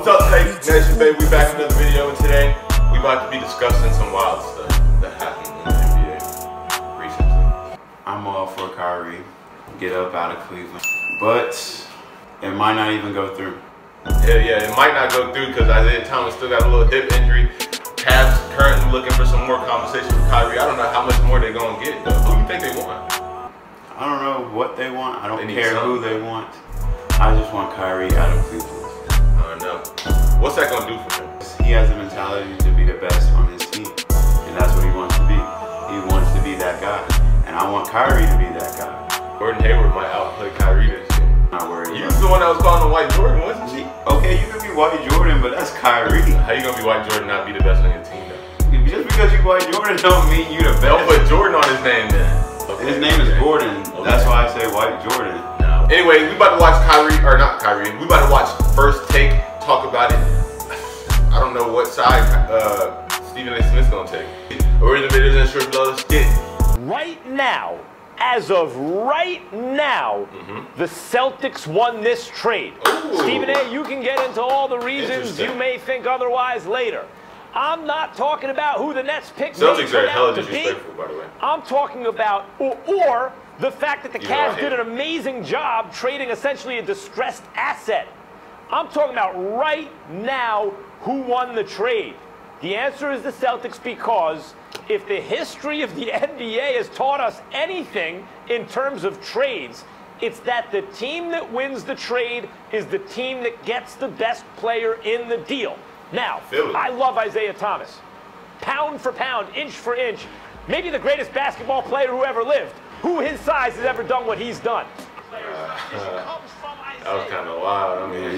What's up, Take Nation, baby? We back in another video, and today we about to be discussing some wild stuff that happened in the NBA recently. I'm all for Kyrie, get up out of Cleveland, but it might not even go through. Yeah, it might not go through because Isaiah Thomas still got a little hip injury. Cavs currently looking for some more compensation for Kyrie. I don't know how much more they're gonna get though. Who do you think they want? I don't know what they want. I don't care who they want. I just want Kyrie out of Cleveland. I don't know. What's that gonna do for him? He has a mentality to be the best on his team, and that's what he wants to be. He wants to be that guy, and I want Kyrie to be that guy. Gordon Hayward might outplay Kyrie this year. Not worried. You was the one that was calling him White Jordan, wasn't he? Okay, you can be White Jordan, but that's Kyrie. How you gonna be White Jordan and not be the best on your team though? Just because you White Jordan don't mean you the best. Don't put Jordan on his name then. Okay, his name is Gordon. Okay. That's why I say White Jordan. No. Anyway, we about to watch Kyrie, or not Kyrie, we about to watch First Take, talk about it. I don't know what side Stephen A. Smith's gonna take. We're in the videos and sure below, let's get it. Right now, as of right now, the Celtics won this trade. Ooh. Stephen A., you can get into all the reasons you may think otherwise later. I'm not talking about who the Nets picked. Celtics are hella disrespectful, by the way. I'm talking about, or the fact that the Cavs did an amazing job trading essentially a distressed asset. I'm talking about right now who won the trade. The answer is the Celtics, because if the history of the NBA has taught us anything in terms of trades, it's that the team that wins the trade is the team that gets the best player in the deal. Now, I love Isaiah Thomas. Pound for pound, inch for inch, maybe the greatest basketball player who ever lived. Who his size has ever done what he's done? That was kind of wild. I mean,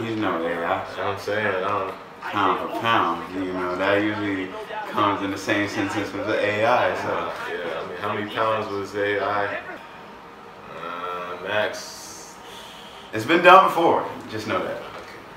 he's no AI. That's what I'm saying. I don't know. Pound for pound, you know, that usually comes in the same sentence with the AI. So yeah, I mean, how many pounds was AI? Max. It's been done before. Just know that.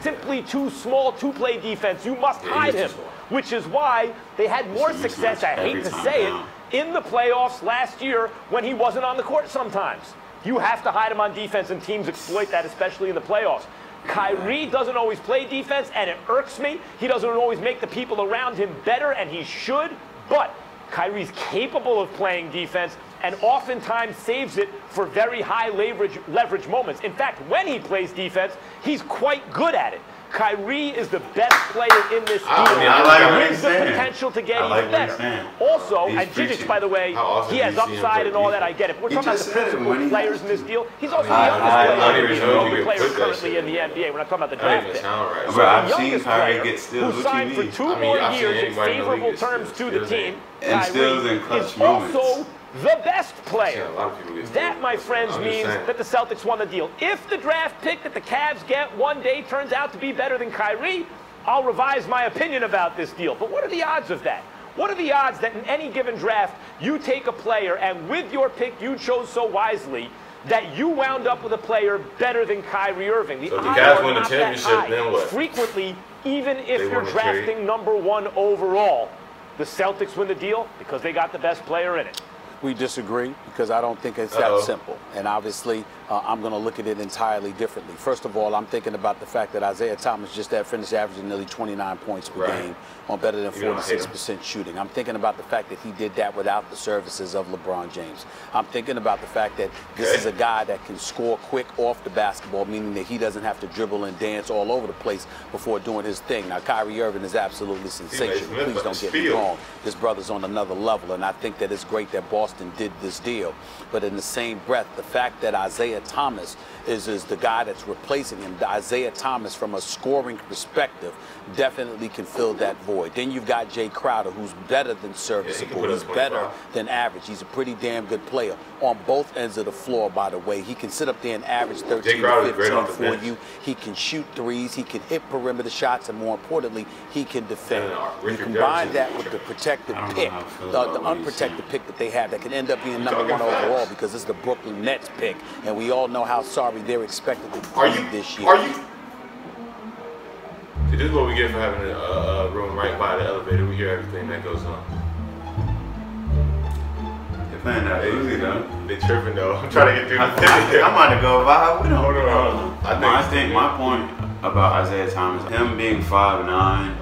Simply too small to play defense. You must hide him, which is why they had more success, I hate to say it, in the playoffs last year when he wasn't on the court sometimes. You have to hide him on defense, and teams exploit that, especially in the playoffs. Kyrie doesn't always play defense, and it irks me. He doesn't always make the people around him better, and he should, but Kyrie's capable of playing defense and oftentimes saves it for very high leverage moments. In fact, when he plays defense, he's quite good at it. Kyrie is the best player in this deal. I like what he's with the saying. potential to get even better. Also, and Jijic, by the way, he has upside and all that, I get it. We're talking about the principal players in this deal. He's also the youngest player currently in the NBA. We're not talking about the draft pick. Bro, I've seen Kyrie get steals who signed for 2 more years in favorable terms to the team. And steals in clutch moments. Also the best player. That, my friends, means that the Celtics won the deal. If the draft pick that the Cavs get one day turns out to be better than Kyrie, I'll revise my opinion about this deal. But what are the odds of that? What are the odds that in any given draft you take a player and with your pick you chose so wisely that you wound up with a player better than Kyrie Irving? So if the Cavs win the championship, then what? Frequently, even if you're drafting #1 overall, the Celtics win the deal because they got the best player in it. We disagree because I don't think it's that simple. And obviously, I'm going to look at it entirely differently. First of all, I'm thinking about the fact that Isaiah Thomas just finished averaging nearly 29 points per game on better than 46% shooting. I'm thinking about the fact that he did that without the services of LeBron James. I'm thinking about the fact that this is a guy that can score quick off the basketball, meaning that he doesn't have to dribble and dance all over the place before doing his thing. Now, Kyrie Irving is absolutely sensational. Please don't get me wrong. This brother's on another level, and I think that it's great that Boston did this deal. But in the same breath, the fact that Isaiah Thomas is the guy that's replacing him, Isaiah Thomas, from a scoring perspective, definitely can fill that void. Then you've got Jay Crowder, who's better than serviceable. He's better than average. He's a pretty damn good player on both ends of the floor, by the way. He can sit up there and average 13 to 15 for you. He can shoot threes. He can hit perimeter shots, and more importantly, he can defend. You combine that with the protected pick, the unprotected pick that they have that can end up being #1 overall, because it's the Brooklyn Nets pick, and we all know how sorry they're expected to be this year. See, this is what we get for having a room right by the elevator. We hear everything that goes on. They're playing that easy though. They tripping though. I'm trying to get through the thing. I'm about to go vibe. We don't. Hold on. I think my point about Isaiah Thomas. Him being 5'9",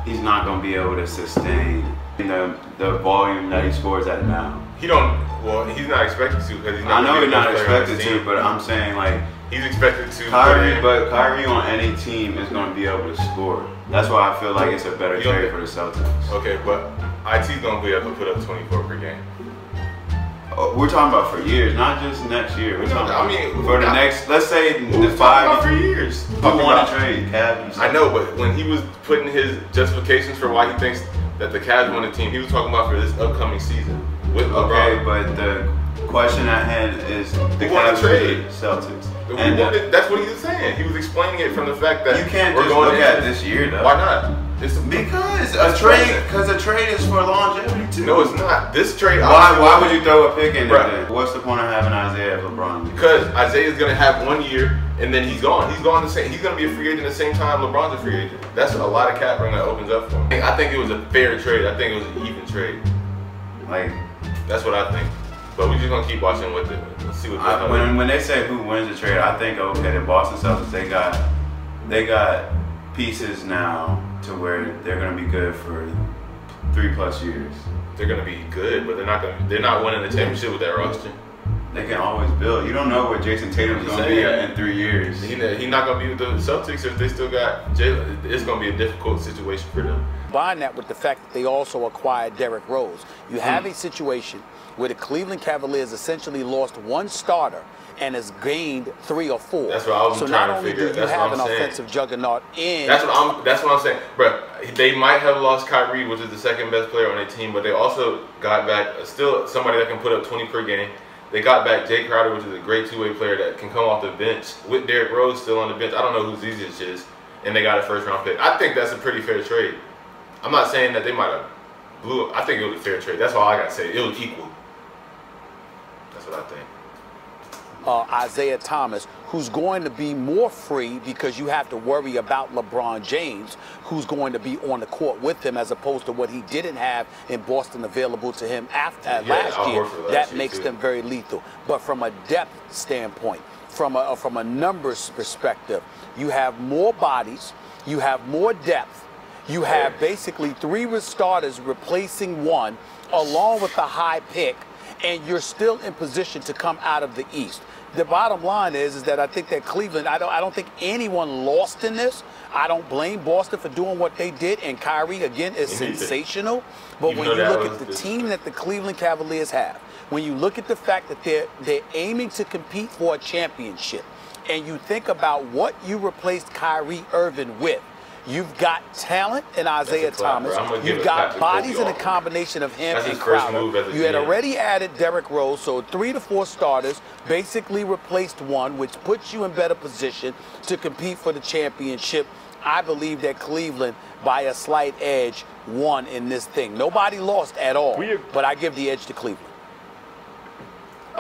he's not going to be able to sustain the volume that he scores at now. He don't. Well, he's not expected to because he's not. I know he's not expected to, but I'm saying like he's expected to. Kyrie on any team is going to be able to score. That's why I feel like it's a better trade for the Celtics. Okay, but IT's going to be able to put up 24 per game. We're talking about for years, not just next year. We're talking about for the next, let's say the 5 for years. Who want to trade? Cavs. I know, but when he was putting his justifications for why he thinks that the Cavs won the team, he was talking about for this upcoming season with LeBron. Okay, but the question at hand is the Cavs trade Celtics. And that's what he was saying. He was explaining it from the fact that you can't just look at this year though. Why not? Because a trade is for longevity too. No, it's not. This trade. Why would you throw a pick in there? Then? What's the point of having Isaiah if LeBron? Because Isaiah's gonna have 1 year and then he's gone. He's gone the same. He's gonna be a free agent the same time LeBron's a free agent. That's a lot of cap room that opens up for him. I think it was a fair trade. I think it was an even trade. Like that's what I think. But we're just gonna keep watching with it. Let's see what. When they say who wins the trade, I think okay, the Boston Celtics they got pieces now to where they're gonna be good for 3+ years. They're gonna be good, but they're not winning the championship with that roster. They can always build. You don't know what Jason Tatum's gonna be in 3 years. He's not gonna be with the Celtics if they still got Jalen. It's gonna be a difficult situation for them. Combine that with the fact that they also acquired Derrick Rose. You have a situation where the Cleveland Cavaliers essentially lost 1 starter and has gained 3 or 4. That's what I was trying to figure. So not only do you have an offensive juggernaut in. That's what I'm saying, bro. They might have lost Kyrie, which is the second best player on their team, but they also got back still somebody that can put up 20 per game. They got back Jay Crowder, which is a great two-way player that can come off the bench with Derrick Rose still on the bench. I don't know who Zizic is, and they got a first-round pick. I think that's a pretty fair trade. I'm not saying that they might have blew up. I think it was a fair trade. That's all I got to say. It was equal. That's what I think. Isaiah Thomas, who's going to be more free because you have to worry about LeBron James, who's going to be on the court with him as opposed to what he didn't have in Boston available to him after last year. That makes them very lethal. But from a depth standpoint, from a numbers perspective, you have more bodies, you have more depth, you have basically 3 starters replacing 1, along with the high pick, and you're still in position to come out of the East. The bottom line is that I think that Cleveland, I don't think anyone lost in this. I don't blame Boston for doing what they did, and Kyrie, again, is sensational. But when you look at the team that the Cleveland Cavaliers have, when you look at the fact that they're aiming to compete for a championship, and you think about what you replaced Kyrie Irving with, you've got talent in Isaiah Thomas. You've got bodies in a combination of him and Crowder. You had already added Derrick Rose, so 3 to 4 starters, basically replaced 1, which puts you in better position to compete for the championship. I believe that Cleveland, by a slight edge, won in this thing. Nobody lost at all, but I give the edge to Cleveland.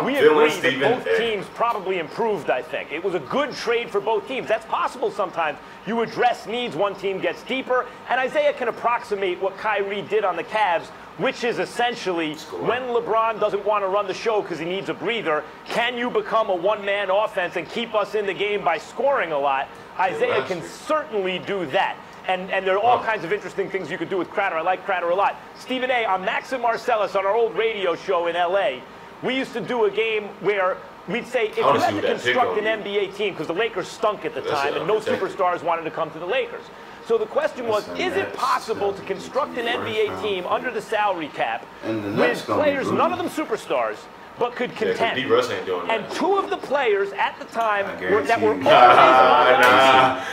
We agree that both teams probably improved, I think. It was a good trade for both teams. That's possible sometimes. You address needs, one team gets deeper, and Isaiah can approximate what Kyrie did on the Cavs, which is essentially when LeBron doesn't want to run the show because he needs a breather, can you become a one-man offense and keep us in the game by scoring a lot? Isaiah can certainly do that. And there are all kinds of interesting things you could do with Crowder. I like Crowder a lot. Stephen A., on Max and Marcellus on our old radio show in L.A., we used to do a game where we'd say, if you had to construct an NBA team, because the Lakers stunk at the time and no superstars wanted to come to the Lakers. So the question was, is it possible to construct an NBA team under the salary cap with players, none of them superstars, but could contend? And 2 of the players at the time that were always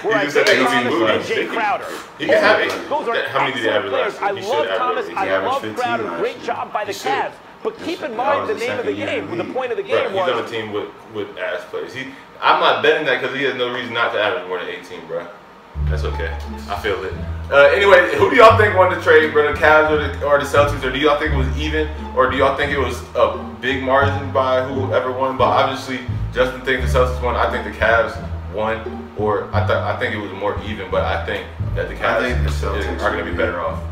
were Isaiah Thomas and Jay Crowder. Those are how many did he have players. I love Thomas, I love Crowder, great job by the Cavs. But keep in mind the name of the game. The point of the game was he's on a team with ass players. I'm not betting that because he has no reason not to average more than 18, bro. That's okay. I feel it. Anyway, who do y'all think won the trade, bro? The Cavs or the Celtics? Or do y'all think it was even? Or do y'all think it was a big margin by whoever won? But obviously, Justin thinks the Celtics won. I think the Cavs won. Or I think it was more even. But I think that the Cavs are going to be better off.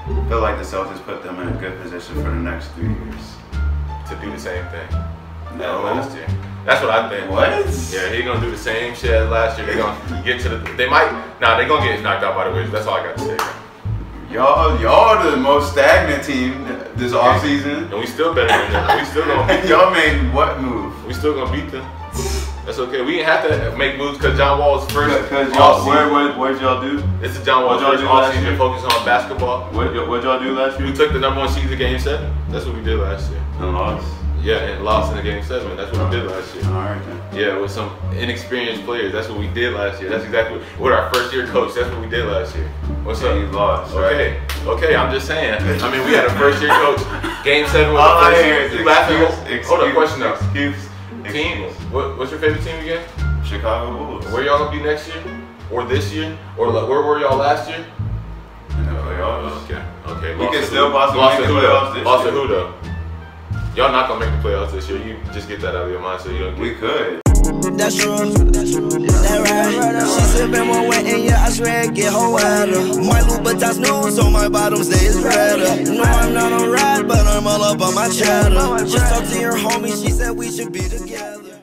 I feel like the Celtics put them in a good position for the next 3 years. To do the same thing. No. Last year. That's what I think. What? Yeah, he's gonna do the same shit as last year. They're gonna get to the. They might. Nah, they're gonna get knocked out by the Wizards. That's all I got to say. Y'all the most stagnant team this offseason. And we still better than them. We still gonna beat them. Y'all made what move? We still gonna beat them. That's okay. We didn't have to make moves because John Wall's first. Because y'all, what y'all do? This is John Wall's first offseason focus on basketball. What y'all do last year? We took the #1 seed to Game 7. That's what we did last year. And lost. Yeah, and lost in the Game 7. That's what we did last year. All right then. Yeah, with some inexperienced players. That's what we did last year. That's exactly with our first year coach. That's what we did last year. What's up? You lost. Okay, right? Okay. I'm just saying. I mean, we had a first year coach. Game 7 was All the I first hear year. is You laughing? excuse. Hold on, question though. Excuse. Team. What's your favorite team again? Chicago Bulls. Where y'all gonna be next year? Or this year? Or where were y'all last year? Okay. We can still possibly make the playoffs this year. Lost to who though? Y'all not gonna make the playoffs this year. You just get that out of your mind so you don't. We could. That's true. That right. She sippin' more wet and yeah, I swear it get her wetter. My Louboutins new, so my bottoms stays redder. No, I'm not on ride, but I'm all up on my cheddar. Just talk to your homie, she said we should be together.